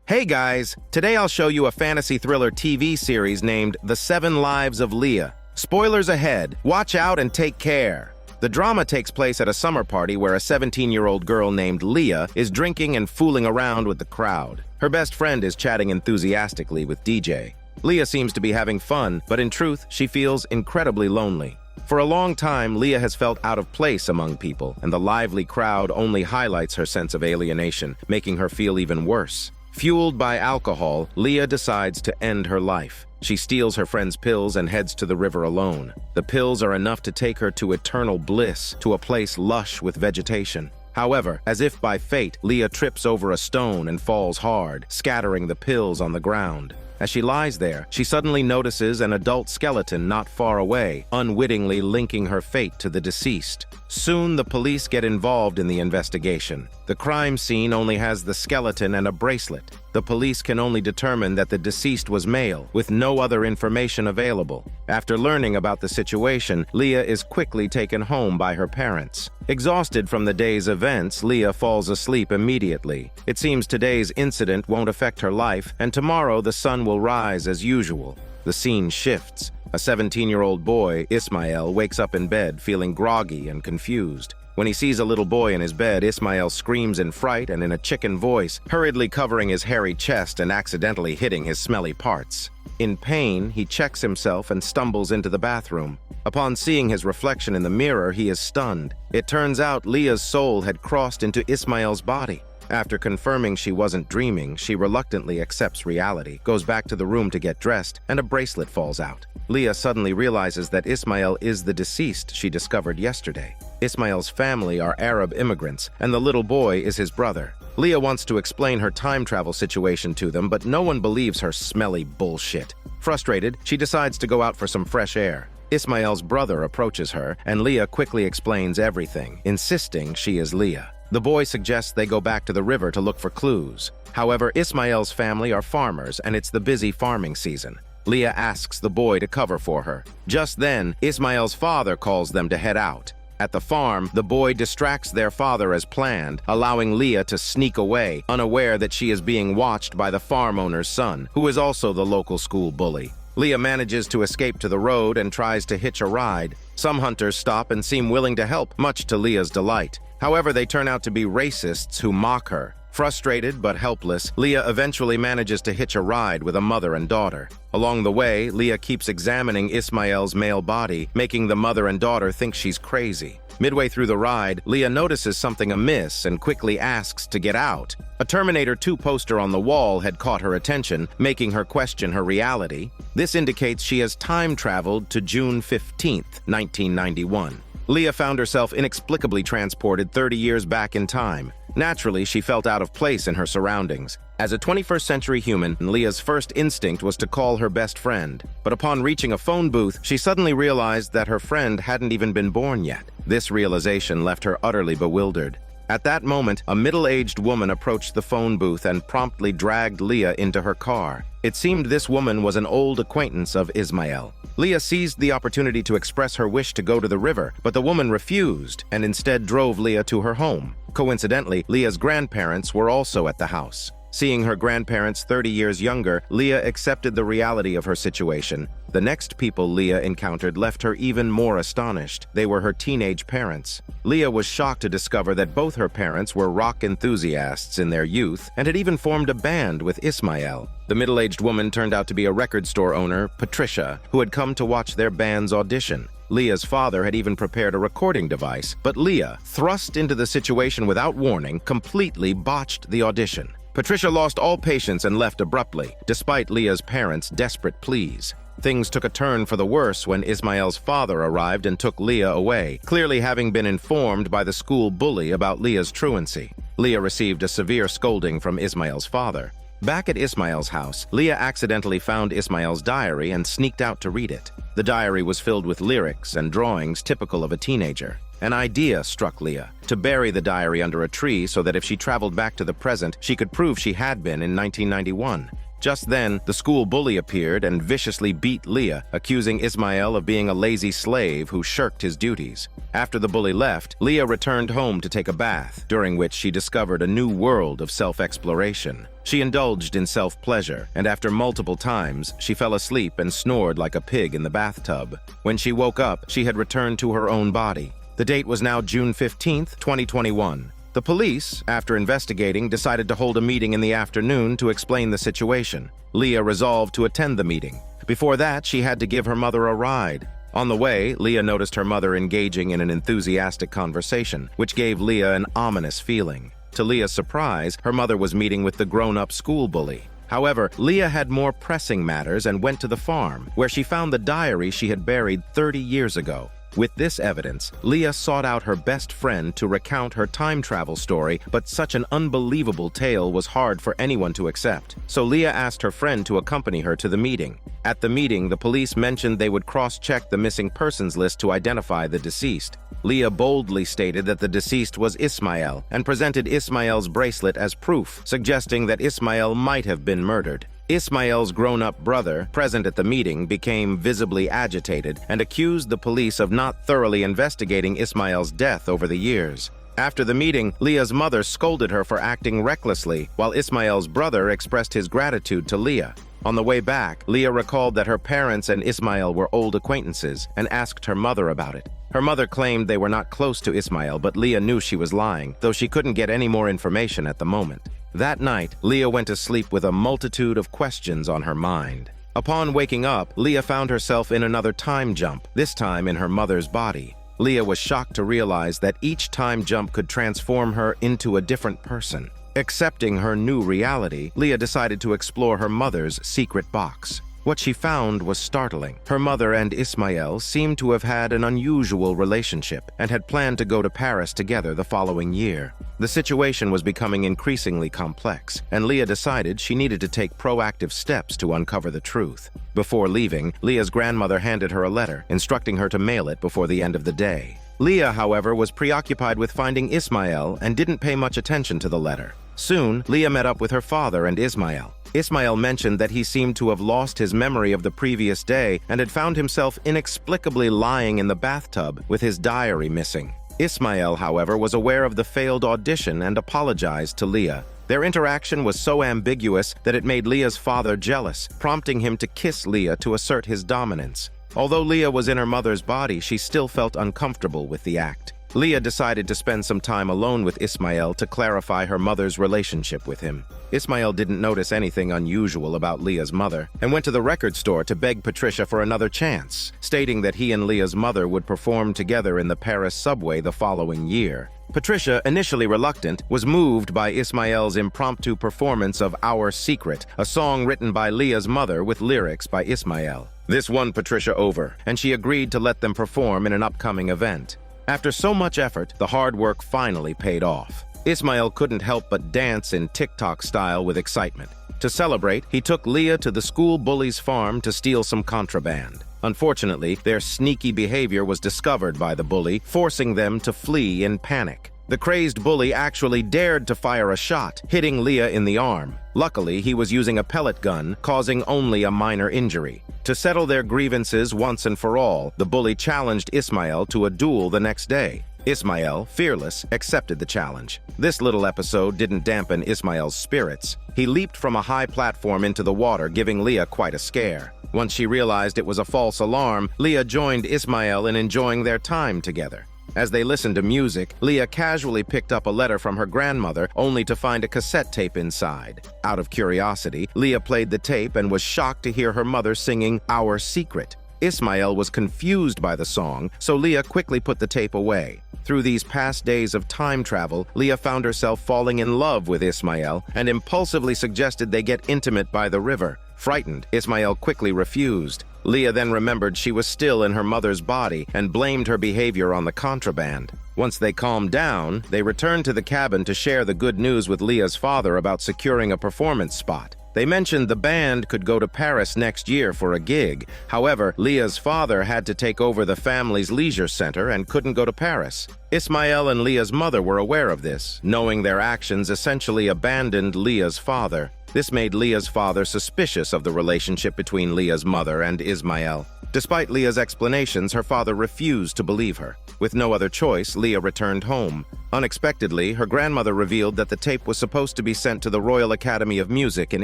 Hey guys, today I'll show you a fantasy thriller TV series named The 7 Lives of Leah. Spoilers ahead, watch out and take care. The drama takes place at a summer party where a 17-year-old girl named Leah is drinking and fooling around with the crowd. Her best friend is chatting enthusiastically with DJ. Leah seems to be having fun, but in truth, she feels incredibly lonely. For a long time, Leah has felt out of place among people, and the lively crowd only highlights her sense of alienation, making her feel even worse. Fueled by alcohol, Leah decides to end her life. She steals her friend's pills and heads to the river alone. The pills are enough to take her to eternal bliss, to a place lush with vegetation. However, as if by fate, Leah trips over a stone and falls hard, scattering the pills on the ground. As she lies there, she suddenly notices an adult skeleton not far away, unwittingly linking her fate to the deceased. Soon, the police get involved in the investigation. The crime scene only has the skeleton and a bracelet. The police can only determine that the deceased was male, with no other information available. After learning about the situation, Leah is quickly taken home by her parents. Exhausted from the day's events, Leah falls asleep immediately. It seems today's incident won't affect her life, and tomorrow the sun will rise as usual. The scene shifts. A 17-year-old boy, Ismael, wakes up in bed feeling groggy and confused. When he sees a little boy in his bed, Ismael screams in fright and in a chicken voice, hurriedly covering his hairy chest and accidentally hitting his smelly parts. In pain, he checks himself and stumbles into the bathroom. Upon seeing his reflection in the mirror, he is stunned. It turns out Leah's soul had crossed into Ismael's body. After confirming she wasn't dreaming, she reluctantly accepts reality, goes back to the room to get dressed, and a bracelet falls out. Leah suddenly realizes that Ismael is the deceased she discovered yesterday. Ismael's family are Arab immigrants, and the little boy is his brother. Leah wants to explain her time travel situation to them, but no one believes her smelly bullshit. Frustrated, she decides to go out for some fresh air. Ismael's brother approaches her, and Leah quickly explains everything, insisting she is Leah. The boy suggests they go back to the river to look for clues. However, Ismael's family are farmers, and it's the busy farming season. Leah asks the boy to cover for her. Just then, Ismael's father calls them to head out. At the farm, the boy distracts their father as planned, allowing Leah to sneak away, unaware that she is being watched by the farm owner's son, who is also the local school bully. Leah manages to escape to the road and tries to hitch a ride. Some hunters stop and seem willing to help, much to Leah's delight. However, they turn out to be racists who mock her. Frustrated but helpless, Leah eventually manages to hitch a ride with a mother and daughter. Along the way, Leah keeps examining Ismael's male body, making the mother and daughter think she's crazy. Midway through the ride, Leah notices something amiss and quickly asks to get out. A Terminator 2 poster on the wall had caught her attention, making her question her reality. This indicates she has time traveled to June 15th, 1991. Leah found herself inexplicably transported 30 years back in time. Naturally, she felt out of place in her surroundings. As a 21st century human, Leah's first instinct was to call her best friend. But upon reaching a phone booth, she suddenly realized that her friend hadn't even been born yet. This realization left her utterly bewildered. At that moment, a middle-aged woman approached the phone booth and promptly dragged Leah into her car. It seemed this woman was an old acquaintance of Ismael. Leah seized the opportunity to express her wish to go to the river, but the woman refused and instead drove Leah to her home. Coincidentally, Leah's grandparents were also at the house. Seeing her grandparents 30 years younger, Leah accepted the reality of her situation. The next people Leah encountered left her even more astonished. They were her teenage parents. Leah was shocked to discover that both her parents were rock enthusiasts in their youth and had even formed a band with Ismael. The middle-aged woman turned out to be a record store owner, Patricia, who had come to watch their band's audition. Leah's father had even prepared a recording device, but Leah, thrust into the situation without warning, completely botched the audition. Patricia lost all patience and left abruptly, despite Leah's parents' desperate pleas. Things took a turn for the worse when Ismael's father arrived and took Leah away, clearly having been informed by the school bully about Leah's truancy. Leah received a severe scolding from Ismael's father. Back at Ismael's house, Leah accidentally found Ismael's diary and sneaked out to read it. The diary was filled with lyrics and drawings typical of a teenager. An idea struck Leah to bury the diary under a tree so that if she traveled back to the present, she could prove she had been in 1991. Just then, the school bully appeared and viciously beat Leah, accusing Ismael of being a lazy slave who shirked his duties. After the bully left, Leah returned home to take a bath, during which she discovered a new world of self-exploration. She indulged in self-pleasure, and after multiple times, she fell asleep and snored like a pig in the bathtub. When she woke up, she had returned to her own body. The date was now June 15th, 2021. The police, after investigating, decided to hold a meeting in the afternoon to explain the situation. Leah resolved to attend the meeting. Before that, she had to give her mother a ride. On the way, Leah noticed her mother engaging in an enthusiastic conversation, which gave Leah an ominous feeling. To Leah's surprise, her mother was meeting with the grown-up school bully. However, Leah had more pressing matters and went to the farm, where she found the diary she had buried 30 years ago. With this evidence, Leah sought out her best friend to recount her time travel story, but such an unbelievable tale was hard for anyone to accept. So Leah asked her friend to accompany her to the meeting. At the meeting, the police mentioned they would cross-check the missing persons list to identify the deceased. Leah boldly stated that the deceased was Ismael and presented Ismael's bracelet as proof, suggesting that Ismael might have been murdered. Ismael's grown-up brother, present at the meeting, became visibly agitated and accused the police of not thoroughly investigating Ismael's death over the years. After the meeting, Leah's mother scolded her for acting recklessly, while Ismael's brother expressed his gratitude to Leah. On the way back, Leah recalled that her parents and Ismael were old acquaintances and asked her mother about it. Her mother claimed they were not close to Ismael, but Leah knew she was lying, though she couldn't get any more information at the moment. That night, Leah went to sleep with a multitude of questions on her mind. Upon waking up, Leah found herself in another time jump, this time in her mother's body. Leah was shocked to realize that each time jump could transform her into a different person. Accepting her new reality, Leah decided to explore her mother's secret box. What she found was startling. Her mother and Ismael seemed to have had an unusual relationship and had planned to go to Paris together the following year. The situation was becoming increasingly complex, and Leah decided she needed to take proactive steps to uncover the truth. Before leaving, Leah's grandmother handed her a letter, instructing her to mail it before the end of the day. Leah, however, was preoccupied with finding Ismael and didn't pay much attention to the letter. Soon, Leah met up with her father and Ismael. Ismael mentioned that he seemed to have lost his memory of the previous day and had found himself inexplicably lying in the bathtub with his diary missing. Ismael, however, was aware of the failed audition and apologized to Leah. Their interaction was so ambiguous that it made Leah's father jealous, prompting him to kiss Leah to assert his dominance. Although Leah was in her mother's body, she still felt uncomfortable with the act. Leah decided to spend some time alone with Ismael to clarify her mother's relationship with him. Ismael didn't notice anything unusual about Leah's mother and went to the record store to beg Patricia for another chance, stating that he and Leah's mother would perform together in the Paris subway the following year. Patricia, initially reluctant, was moved by Ismael's impromptu performance of Our Secret, a song written by Leah's mother with lyrics by Ismael. This won Patricia over, and she agreed to let them perform in an upcoming event. After so much effort, the hard work finally paid off. Ismael couldn't help but dance in TikTok style with excitement. To celebrate, he took Leah to the school bully's farm to steal some contraband. Unfortunately, their sneaky behavior was discovered by the bully, forcing them to flee in panic. The crazed bully actually dared to fire a shot, hitting Leah in the arm. Luckily, he was using a pellet gun, causing only a minor injury. To settle their grievances once and for all, the bully challenged Ismael to a duel the next day. Ismael, fearless, accepted the challenge. This little episode didn't dampen Ismael's spirits. He leaped from a high platform into the water, giving Leah quite a scare. Once she realized it was a false alarm, Leah joined Ismael in enjoying their time together. As they listened to music, Leah casually picked up a letter from her grandmother, only to find a cassette tape inside. Out of curiosity, Leah played the tape and was shocked to hear her mother singing Our Secret. Ismael was confused by the song, so Leah quickly put the tape away. Through these past days of time travel, Leah found herself falling in love with Ismael and impulsively suggested they get intimate by the river. Frightened, Ismael quickly refused. Leah then remembered she was still in her mother's body and blamed her behavior on the contraband. Once they calmed down, they returned to the cabin to share the good news with Leah's father about securing a performance spot. They mentioned the band could go to Paris next year for a gig. However, Leah's father had to take over the family's leisure center and couldn't go to Paris. Ismael and Leah's mother were aware of this, knowing their actions essentially abandoned Leah's father. This made Leah's father suspicious of the relationship between Leah's mother and Ismael. Despite Leah's explanations, her father refused to believe her. With no other choice, Leah returned home. Unexpectedly, her grandmother revealed that the tape was supposed to be sent to the Royal Academy of Music in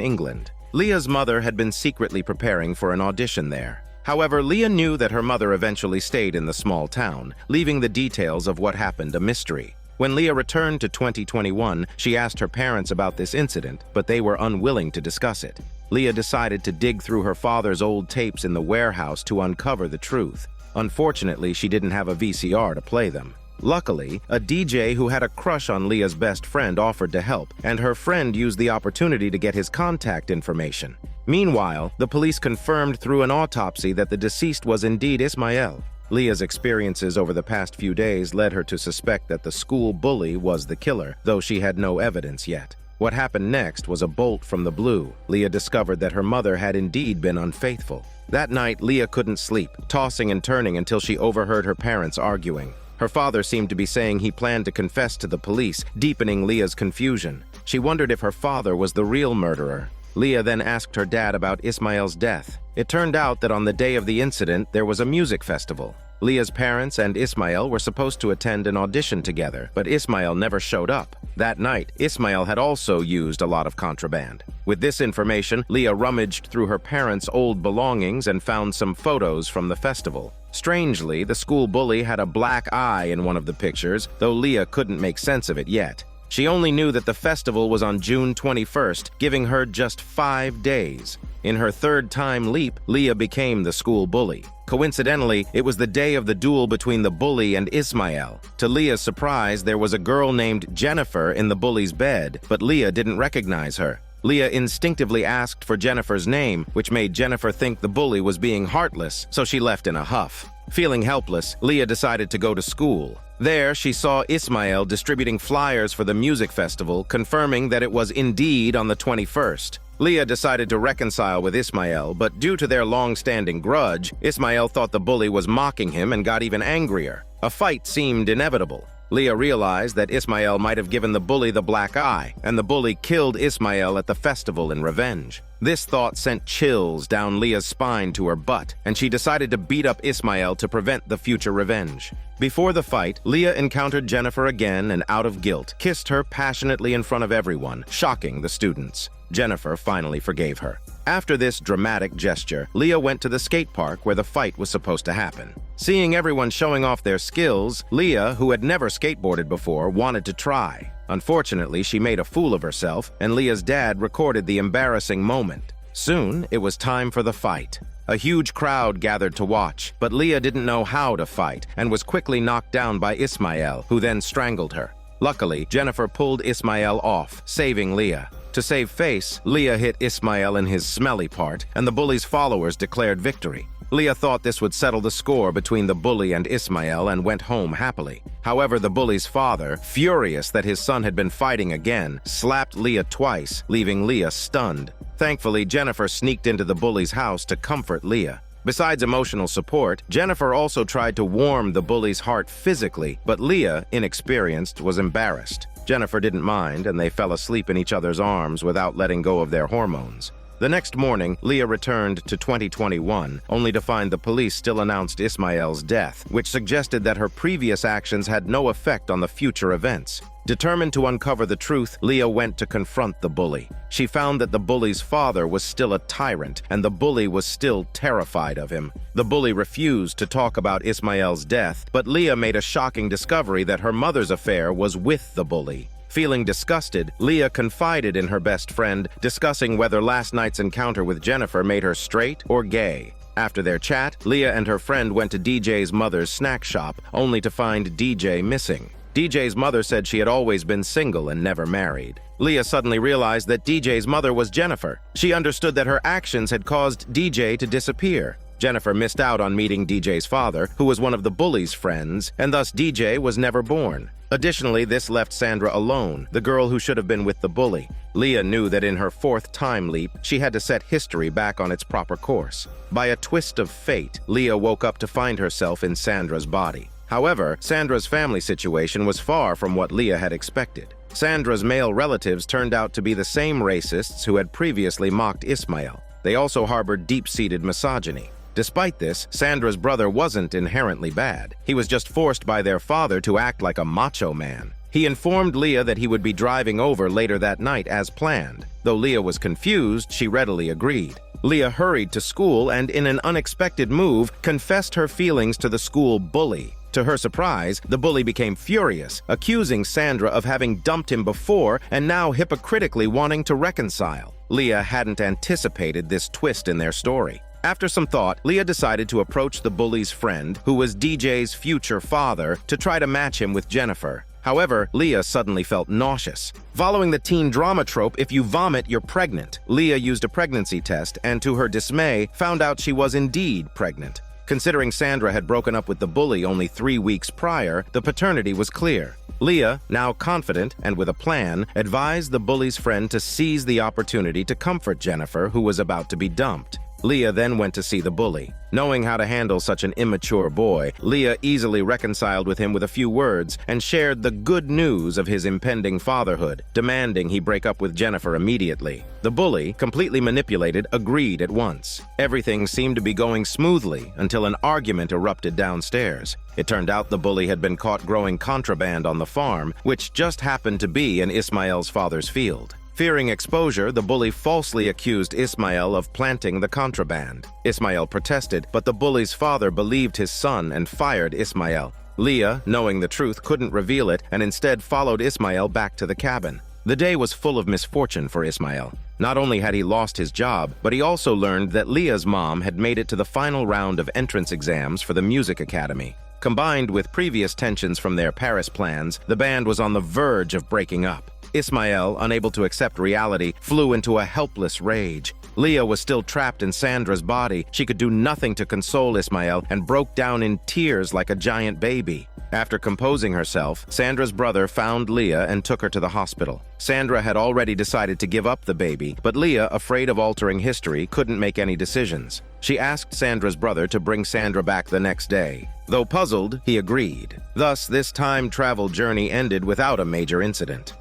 England. Leah's mother had been secretly preparing for an audition there. However, Leah knew that her mother eventually stayed in the small town, leaving the details of what happened a mystery. When Leah returned to 2021, she asked her parents about this incident, but they were unwilling to discuss it. Leah decided to dig through her father's old tapes in the warehouse to uncover the truth. Unfortunately, she didn't have a VCR to play them. Luckily, a DJ who had a crush on Leah's best friend offered to help, and her friend used the opportunity to get his contact information. Meanwhile, the police confirmed through an autopsy that the deceased was indeed Ismael. Leah's experiences over the past few days led her to suspect that the school bully was the killer, though she had no evidence yet. What happened next was a bolt from the blue. Leah discovered that her mother had indeed been unfaithful. That night, Leah couldn't sleep, tossing and turning until she overheard her parents arguing. Her father seemed to be saying he planned to confess to the police, deepening Leah's confusion. She wondered if her father was the real murderer. Leah then asked her dad about Ismael's death. It turned out that on the day of the incident, there was a music festival. Leah's parents and Ismael were supposed to attend an audition together, but Ismael never showed up. That night, Ismael had also used a lot of contraband. With this information, Leah rummaged through her parents' old belongings and found some photos from the festival. Strangely, the school bully had a black eye in one of the pictures, though Leah couldn't make sense of it yet. She only knew that the festival was on June 21st, giving her just 5 days. In her third time leap, Leah became the school bully. Coincidentally, it was the day of the duel between the bully and Ismael. To Leah's surprise, there was a girl named Jennifer in the bully's bed, but Leah didn't recognize her. Leah instinctively asked for Jennifer's name, which made Jennifer think the bully was being heartless, so she left in a huff. Feeling helpless, Leah decided to go to school. There, she saw Ismael distributing flyers for the music festival, confirming that it was indeed on the 21st. Leah decided to reconcile with Ismael, but due to their long-standing grudge, Ismael thought the bully was mocking him and got even angrier. A fight seemed inevitable. Leah realized that Ismael might have given the bully the black eye, and the bully killed Ismael at the festival in revenge. This thought sent chills down Leah's spine to her butt, and she decided to beat up Ismael to prevent the future revenge. Before the fight, Leah encountered Jennifer again and, out of guilt, kissed her passionately in front of everyone, shocking the students. Jennifer finally forgave her. After this dramatic gesture, Leah went to the skate park where the fight was supposed to happen. Seeing everyone showing off their skills, Leah, who had never skateboarded before, wanted to try. Unfortunately, she made a fool of herself, and Leah's dad recorded the embarrassing moment. Soon, it was time for the fight. A huge crowd gathered to watch, but Leah didn't know how to fight and was quickly knocked down by Ismael, who then strangled her. Luckily, Jennifer pulled Ismael off, saving Leah. To save face, Leah hit Ismael in his smelly part, and the bully's followers declared victory. Leah thought this would settle the score between the bully and Ismael and went home happily. However, the bully's father, furious that his son had been fighting again, slapped Leah twice, leaving Leah stunned. Thankfully, Jennifer sneaked into the bully's house to comfort Leah. Besides emotional support, Jennifer also tried to warm the bully's heart physically, but Leah, inexperienced, was embarrassed. Jennifer didn't mind, and they fell asleep in each other's arms without letting go of their hormones. The next morning, Leah returned to 2021, only to find the police still announced Ismael's death, which suggested that her previous actions had no effect on the future events. Determined to uncover the truth, Leah went to confront the bully. She found that the bully's father was still a tyrant, and the bully was still terrified of him. The bully refused to talk about Ismael's death, but Leah made a shocking discovery that her mother's affair was with the bully. Feeling disgusted, Leah confided in her best friend, discussing whether last night's encounter with Jennifer made her straight or gay. After their chat, Leah and her friend went to DJ's mother's snack shop, only to find DJ missing. DJ's mother said she had always been single and never married. Leah suddenly realized that DJ's mother was Jennifer. She understood that her actions had caused DJ to disappear. Jennifer missed out on meeting DJ's father, who was one of the bully's friends, and thus DJ was never born. Additionally, this left Sandra alone, the girl who should have been with the bully. Leah knew that in her fourth time leap, she had to set history back on its proper course. By a twist of fate, Leah woke up to find herself in Sandra's body. However, Sandra's family situation was far from what Leah had expected. Sandra's male relatives turned out to be the same racists who had previously mocked Ismael. They also harbored deep-seated misogyny. Despite this, Sandra's brother wasn't inherently bad. He was just forced by their father to act like a macho man. He informed Leah that he would be driving over later that night as planned. Though Leah was confused, she readily agreed. Leah hurried to school and, in an unexpected move, confessed her feelings to the school bully. To her surprise, the bully became furious, accusing Sandra of having dumped him before and now hypocritically wanting to reconcile. Leah hadn't anticipated this twist in their story. After some thought, Leah decided to approach the bully's friend, who was DJ's future father, to try to match him with Jennifer. However, Leah suddenly felt nauseous. Following the teen drama trope, if you vomit, you're pregnant, Leah used a pregnancy test and, to her dismay, found out she was indeed pregnant. Considering Sandra had broken up with the bully only 3 weeks prior, the paternity was clear. Leah, now confident and with a plan, advised the bully's friend to seize the opportunity to comfort Jennifer, who was about to be dumped. Leah then went to see the bully. Knowing how to handle such an immature boy, Leah easily reconciled with him with a few words and shared the good news of his impending fatherhood, demanding he break up with Jennifer immediately. The bully, completely manipulated, agreed at once. Everything seemed to be going smoothly until an argument erupted downstairs. It turned out the bully had been caught growing contraband on the farm, which just happened to be in Ismael's father's field. Fearing exposure, the bully falsely accused Ismael of planting the contraband. Ismael protested, but the bully's father believed his son and fired Ismael. Leah, knowing the truth, couldn't reveal it and instead followed Ismael back to the cabin. The day was full of misfortune for Ismael. Not only had he lost his job, but he also learned that Leah's mom had made it to the final round of entrance exams for the music academy. Combined with previous tensions from their Paris plans, the band was on the verge of breaking up. Ismael, unable to accept reality, flew into a helpless rage. Leah was still trapped in Sandra's body. She could do nothing to console Ismael and broke down in tears like a giant baby. After composing herself, Sandra's brother found Leah and took her to the hospital. Sandra had already decided to give up the baby, but Leah, afraid of altering history, couldn't make any decisions. She asked Sandra's brother to bring Sandra back the next day. Though puzzled, he agreed. Thus, this time travel journey ended without a major incident.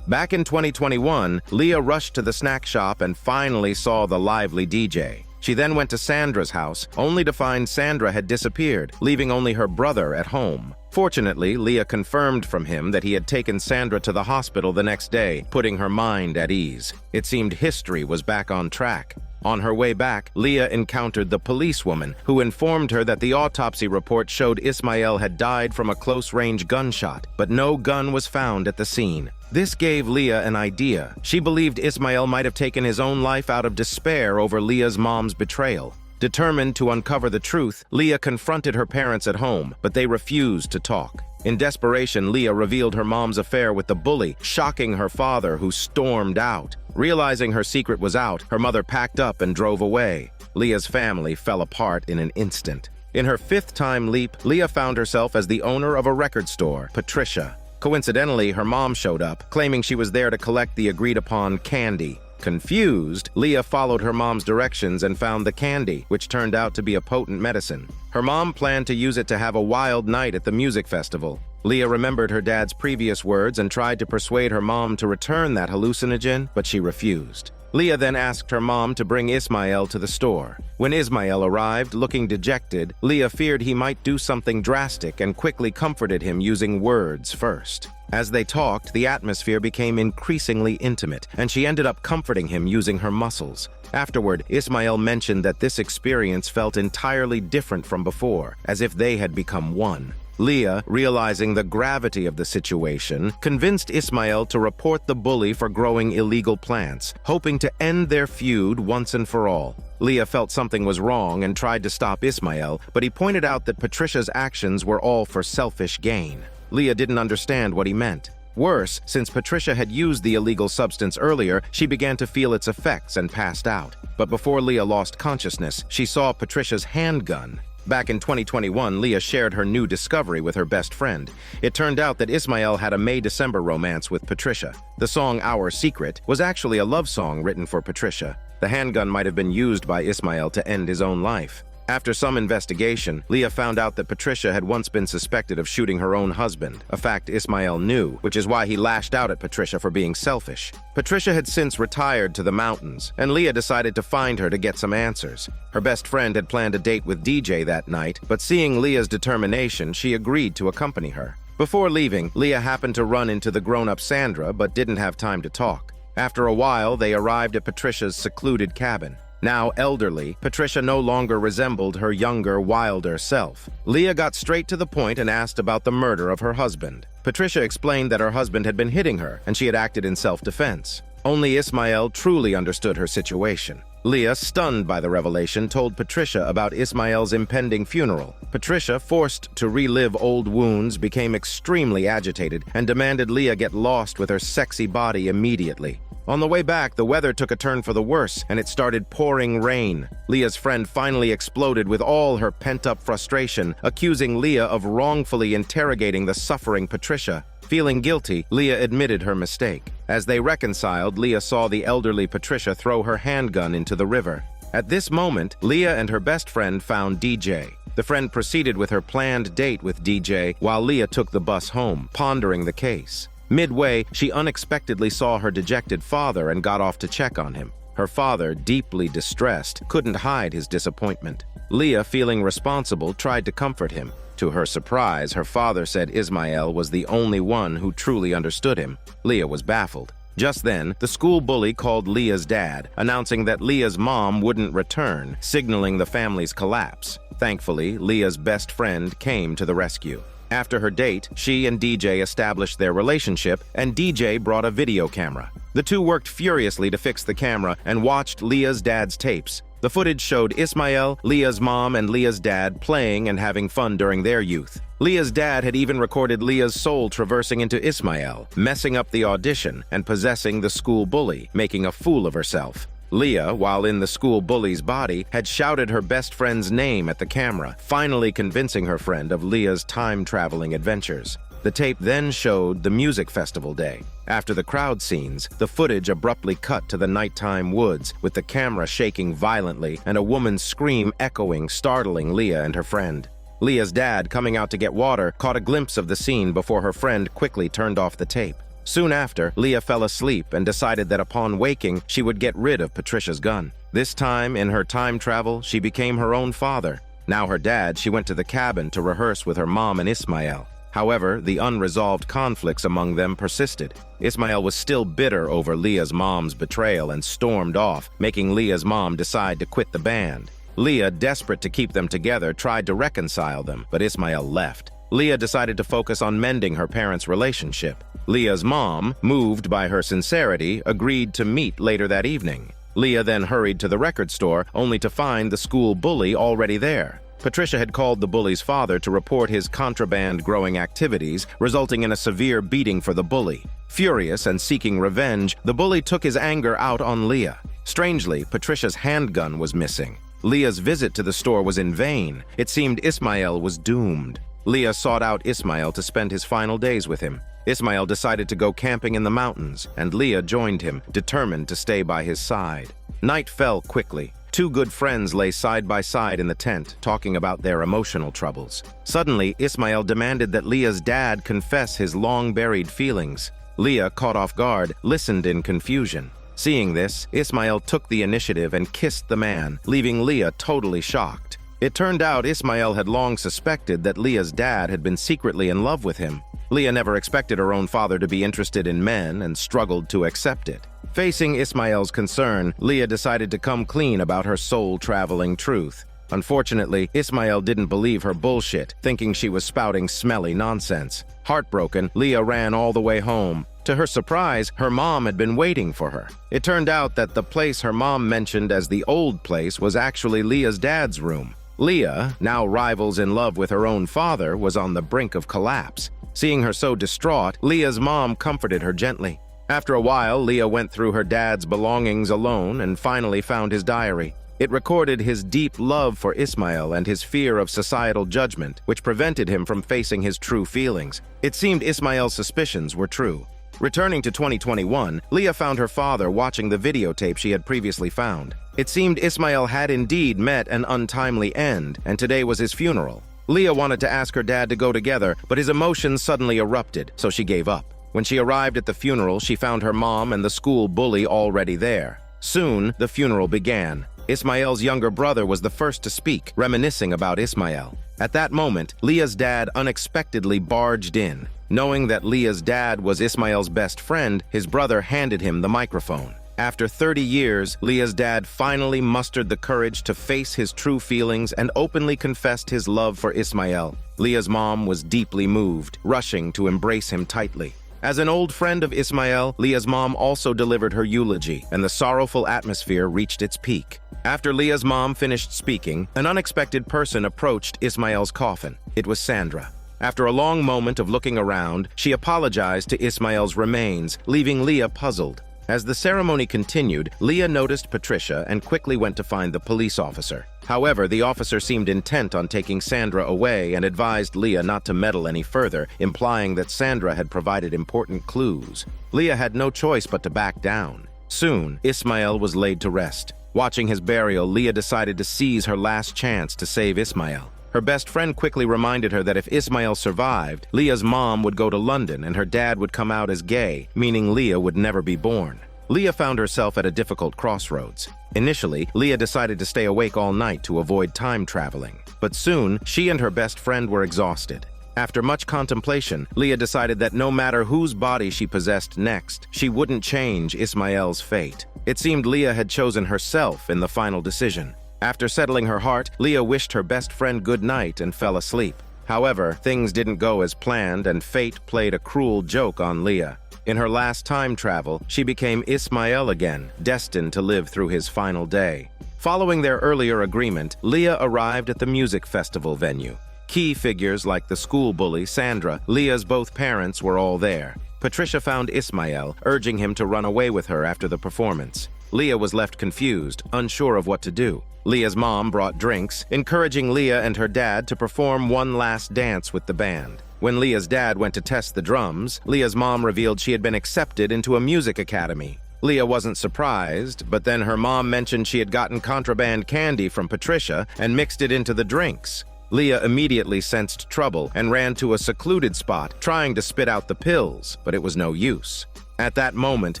Back in 2021, Leah rushed to the snack shop and finally saw the lively DJ. She then went to Sandra's house, only to find Sandra had disappeared, leaving only her brother at home. Fortunately, Leah confirmed from him that he had taken Sandra to the hospital the next day, putting her mind at ease. It seemed history was back on track. On her way back, Leah encountered the policewoman, who informed her that the autopsy report showed Ismael had died from a close-range gunshot, but no gun was found at the scene. This gave Leah an idea. She believed Ismael might have taken his own life out of despair over Leah's mom's betrayal. Determined to uncover the truth, Leah confronted her parents at home, but they refused to talk. In desperation, Leah revealed her mom's affair with the bully, shocking her father, who stormed out. Realizing her secret was out, her mother packed up and drove away. Leah's family fell apart in an instant. In her fifth time leap, Leah found herself as the owner of a record store, Patricia. Coincidentally, her mom showed up, claiming she was there to collect the agreed-upon candy. Confused, Leah followed her mom's directions and found the candy, which turned out to be a potent medicine. Her mom planned to use it to have a wild night at the music festival. Leah remembered her dad's previous words and tried to persuade her mom to return that hallucinogen, but she refused. Leah then asked her mom to bring Ismael to the store. When Ismael arrived, looking dejected, Leah feared he might do something drastic and quickly comforted him using words first. As they talked, the atmosphere became increasingly intimate, and she ended up comforting him using her muscles. Afterward, Ismael mentioned that this experience felt entirely different from before, as if they had become one. Leah, realizing the gravity of the situation, convinced Ismael to report the bully for growing illegal plants, hoping to end their feud once and for all. Leah felt something was wrong and tried to stop Ismael, but he pointed out that Patricia's actions were all for selfish gain. Leah didn't understand what he meant. Worse, since Patricia had used the illegal substance earlier, she began to feel its effects and passed out. But before Leah lost consciousness, she saw Patricia's handgun. Back in 2021, Leah shared her new discovery with her best friend. It turned out that Ismael had a May-December romance with Patricia. The song Our Secret was actually a love song written for Patricia. The handgun might have been used by Ismael to end his own life. After some investigation, Leah found out that Patricia had once been suspected of shooting her own husband, a fact Ismael knew, which is why he lashed out at Patricia for being selfish. Patricia had since retired to the mountains, and Leah decided to find her to get some answers. Her best friend had planned a date with DJ that night, but seeing Leah's determination, she agreed to accompany her. Before leaving, Leah happened to run into the grown-up Sandra, but didn't have time to talk. After a while, they arrived at Patricia's secluded cabin. Now elderly, Patricia no longer resembled her younger, wilder self. Leah got straight to the point and asked about the murder of her husband. Patricia explained that her husband had been hitting her, and she had acted in self-defense. Only Ismael truly understood her situation. Leah, stunned by the revelation, told Patricia about Ismael's impending funeral. Patricia, forced to relive old wounds, became extremely agitated and demanded Leah get lost with her sexy body immediately. On the way back, the weather took a turn for the worse, and it started pouring rain. Leah's friend finally exploded with all her pent-up frustration, accusing Leah of wrongfully interrogating the suffering Patricia. Feeling guilty, Leah admitted her mistake. As they reconciled, Leah saw the elderly Patricia throw her handgun into the river. At this moment, Leah and her best friend found DJ. The friend proceeded with her planned date with DJ while Leah took the bus home, pondering the case. Midway, she unexpectedly saw her dejected father and got off to check on him. Her father, deeply distressed, couldn't hide his disappointment. Leah, feeling responsible, tried to comfort him. To her surprise, her father said Ismael was the only one who truly understood him. Leah was baffled. Just then, the school bully called Leah's dad, announcing that Leah's mom wouldn't return, signaling the family's collapse. Thankfully, Leah's best friend came to the rescue. After her date, she and DJ established their relationship, and DJ brought a video camera. The two worked furiously to fix the camera and watched Leah's dad's tapes. The footage showed Ismael, Leah's mom, and Leah's dad playing and having fun during their youth. Leah's dad had even recorded Leah's soul traversing into Ismael, messing up the audition and possessing the school bully, making a fool of herself. Leah, while in the school bully's body, had shouted her best friend's name at the camera, finally convincing her friend of Leah's time-traveling adventures. The tape then showed the music festival day. After the crowd scenes, the footage abruptly cut to the nighttime woods, with the camera shaking violently and a woman's scream echoing, startling Leah and her friend. Leah's dad, coming out to get water, caught a glimpse of the scene before her friend quickly turned off the tape. Soon after, Leah fell asleep and decided that upon waking, she would get rid of Patricia's gun. This time, in her time travel, she became her own father. Now her dad, she went to the cabin to rehearse with her mom and Ismael. However, the unresolved conflicts among them persisted. Ismael was still bitter over Leah's mom's betrayal and stormed off, making Leah's mom decide to quit the band. Leah, desperate to keep them together, tried to reconcile them, but Ismael left. Leah decided to focus on mending her parents' relationship. Leah's mom, moved by her sincerity, agreed to meet later that evening. Leah then hurried to the record store, only to find the school bully already there. Patricia had called the bully's father to report his contraband-growing activities, resulting in a severe beating for the bully. Furious and seeking revenge, the bully took his anger out on Leah. Strangely, Patricia's handgun was missing. Leah's visit to the store was in vain. It seemed Ismael was doomed. Leah sought out Ismael to spend his final days with him. Ismael decided to go camping in the mountains, and Leah joined him, determined to stay by his side. Night fell quickly. Two good friends lay side by side in the tent, talking about their emotional troubles. Suddenly, Ismael demanded that Leah's dad confess his long-buried feelings. Leah, caught off guard, listened in confusion. Seeing this, Ismael took the initiative and kissed the man, leaving Leah totally shocked. It turned out Ismael had long suspected that Leah's dad had been secretly in love with him. Leah never expected her own father to be interested in men and struggled to accept it. Facing Ismael's concern, Leah decided to come clean about her soul-traveling truth. Unfortunately, Ismael didn't believe her bullshit, thinking she was spouting smelly nonsense. Heartbroken, Leah ran all the way home. To her surprise, her mom had been waiting for her. It turned out that the place her mom mentioned as the old place was actually Leah's dad's room. Leah, now rivals in love with her own father, was on the brink of collapse. Seeing her so distraught, Leah's mom comforted her gently. After a while, Leah went through her dad's belongings alone and finally found his diary. It recorded his deep love for Ismael and his fear of societal judgment, which prevented him from facing his true feelings. It seemed Ismael's suspicions were true. Returning to 2021, Leah found her father watching the videotape she had previously found. It seemed Ismael had indeed met an untimely end, and today was his funeral. Leah wanted to ask her dad to go together, but his emotions suddenly erupted, so she gave up. When she arrived at the funeral, she found her mom and the school bully already there. Soon, the funeral began. Ismael's younger brother was the first to speak, reminiscing about Ismael. At that moment, Leah's dad unexpectedly barged in. Knowing that Leah's dad was Ismael's best friend, his brother handed him the microphone. After 30 years, Leah's dad finally mustered the courage to face his true feelings and openly confessed his love for Ismael. Leah's mom was deeply moved, rushing to embrace him tightly. As an old friend of Ismael, Leah's mom also delivered her eulogy, and the sorrowful atmosphere reached its peak. After Leah's mom finished speaking, an unexpected person approached Ismael's coffin. It was Sandra. After a long moment of looking around, she apologized to Ismael's remains, leaving Leah puzzled. As the ceremony continued, Leah noticed Patricia and quickly went to find the police officer. However, the officer seemed intent on taking Sandra away and advised Leah not to meddle any further, implying that Sandra had provided important clues. Leah had no choice but to back down. Soon, Ismael was laid to rest. Watching his burial, Leah decided to seize her last chance to save Ismael. Her best friend quickly reminded her that if Ismael survived, Leah's mom would go to London and her dad would come out as gay, meaning Leah would never be born. Leah found herself at a difficult crossroads. Initially, Leah decided to stay awake all night to avoid time traveling. But soon, she and her best friend were exhausted. After much contemplation, Leah decided that no matter whose body she possessed next, she wouldn't change Ismael's fate. It seemed Leah had chosen herself in the final decision. After settling her heart, Leah wished her best friend good night and fell asleep. However, things didn't go as planned and fate played a cruel joke on Leah. In her last time travel, she became Ismael again, destined to live through his final day. Following their earlier agreement, Leah arrived at the music festival venue. Key figures like the school bully, Sandra, Leah's both parents were all there. Patricia found Ismael, urging him to run away with her after the performance. Leah was left confused, unsure of what to do. Leah's mom brought drinks, encouraging Leah and her dad to perform one last dance with the band. When Leah's dad went to test the drums, Leah's mom revealed she had been accepted into a music academy. Leah wasn't surprised, but then her mom mentioned she had gotten contraband candy from Patricia and mixed it into the drinks. Leah immediately sensed trouble and ran to a secluded spot, trying to spit out the pills, but it was no use. At that moment,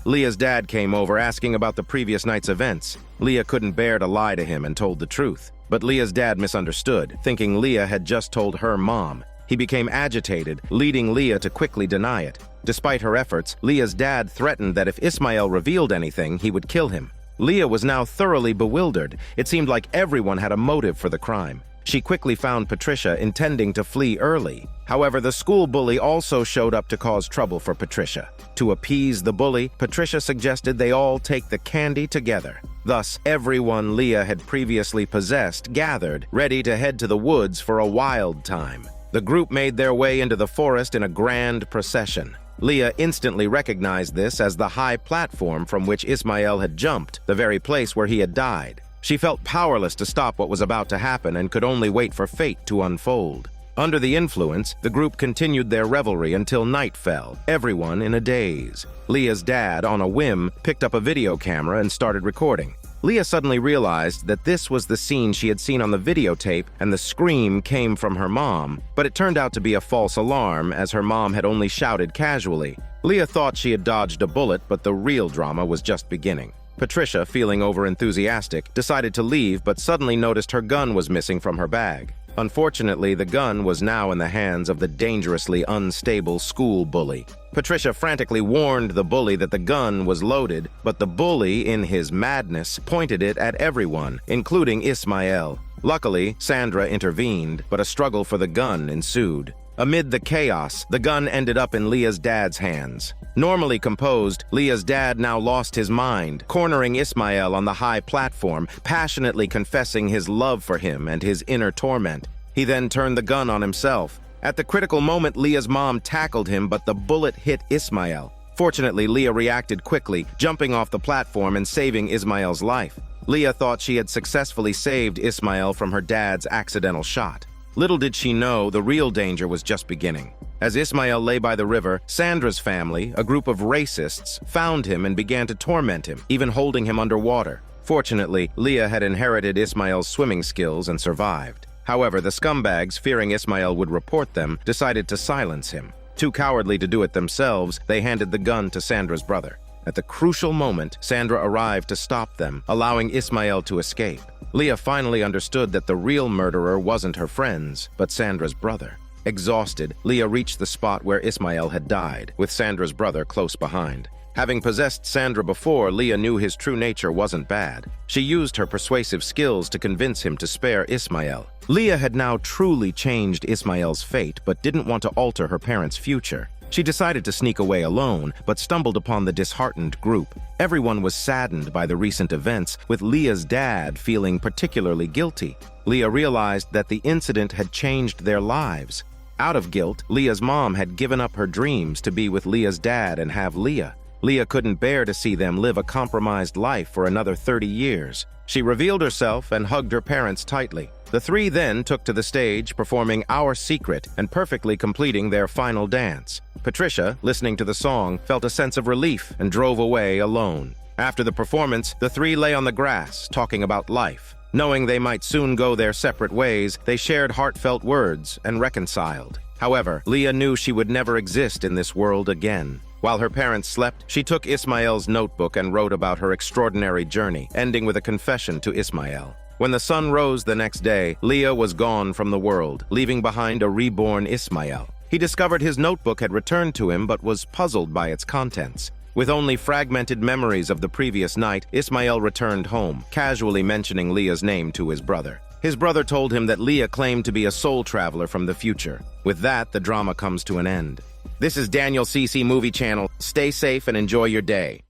Leah's dad came over asking about the previous night's events. Leah couldn't bear to lie to him and told the truth. But Leah's dad misunderstood, thinking Leah had just told her mom. He became agitated, leading Leah to quickly deny it. Despite her efforts, Leah's dad threatened that if Ismael revealed anything, he would kill him. Leah was now thoroughly bewildered. It seemed like everyone had a motive for the crime. She quickly found Patricia, intending to flee early. However, the school bully also showed up to cause trouble for Patricia. To appease the bully, Patricia suggested they all take the candy together. Thus, everyone Leah had previously possessed gathered, ready to head to the woods for a wild time. The group made their way into the forest in a grand procession. Leah instantly recognized this as the high platform from which Ismael had jumped, the very place where he had died. She felt powerless to stop what was about to happen and could only wait for fate to unfold. Under the influence, the group continued their revelry until night fell, everyone in a daze. Leah's dad, on a whim, picked up a video camera and started recording. Leah suddenly realized that this was the scene she had seen on the videotape and the scream came from her mom, but it turned out to be a false alarm as her mom had only shouted casually. Leah thought she had dodged a bullet, but the real drama was just beginning. Patricia, feeling overenthusiastic, decided to leave but suddenly noticed her gun was missing from her bag. Unfortunately, the gun was now in the hands of the dangerously unstable school bully. Patricia frantically warned the bully that the gun was loaded, but the bully, in his madness, pointed it at everyone, including Ismael. Luckily, Sandra intervened, but a struggle for the gun ensued. Amid the chaos, the gun ended up in Leah's dad's hands. Normally composed, Leah's dad now lost his mind, cornering Ismael on the high platform, passionately confessing his love for him and his inner torment. He then turned the gun on himself. At the critical moment, Leah's mom tackled him, but the bullet hit Ismael. Fortunately, Leah reacted quickly, jumping off the platform and saving Ismael's life. Leah thought she had successfully saved Ismael from her dad's accidental shot. Little did she know the real danger was just beginning. As Ismael lay by the river, Sandra's family, a group of racists, found him and began to torment him, even holding him underwater. Fortunately, Leah had inherited Ismael's swimming skills and survived. However, the scumbags, fearing Ismael would report them, decided to silence him. Too cowardly to do it themselves, they handed the gun to Sandra's brother. At the crucial moment, Sandra arrived to stop them, allowing Ismael to escape. Leah finally understood that the real murderer wasn't her friends, but Sandra's brother. Exhausted, Leah reached the spot where Ismael had died, with Sandra's brother close behind. Having possessed Sandra before, Leah knew his true nature wasn't bad. She used her persuasive skills to convince him to spare Ismael. Leah had now truly changed Ismael's fate, but didn't want to alter her parents' future. She decided to sneak away alone, but stumbled upon the disheartened group. Everyone was saddened by the recent events, with Leah's dad feeling particularly guilty. Leah realized that the incident had changed their lives. Out of guilt, Leah's mom had given up her dreams to be with Leah's dad and have Leah. Leah couldn't bear to see them live a compromised life for another 30 years. She revealed herself and hugged her parents tightly. The three then took to the stage, performing Our Secret and perfectly completing their final dance. Patricia, listening to the song, felt a sense of relief and drove away alone. After the performance, the three lay on the grass, talking about life. Knowing they might soon go their separate ways, they shared heartfelt words and reconciled. However, Leah knew she would never exist in this world again. While her parents slept, she took Ismael's notebook and wrote about her extraordinary journey, ending with a confession to Ismael. When the sun rose the next day, Leah was gone from the world, leaving behind a reborn Ismael. He discovered his notebook had returned to him but was puzzled by its contents. With only fragmented memories of the previous night, Ismael returned home, casually mentioning Leah's name to his brother. His brother told him that Leah claimed to be a soul traveler from the future. With that, the drama comes to an end. This is Daniel CC Movie Channel. Stay safe and enjoy your day.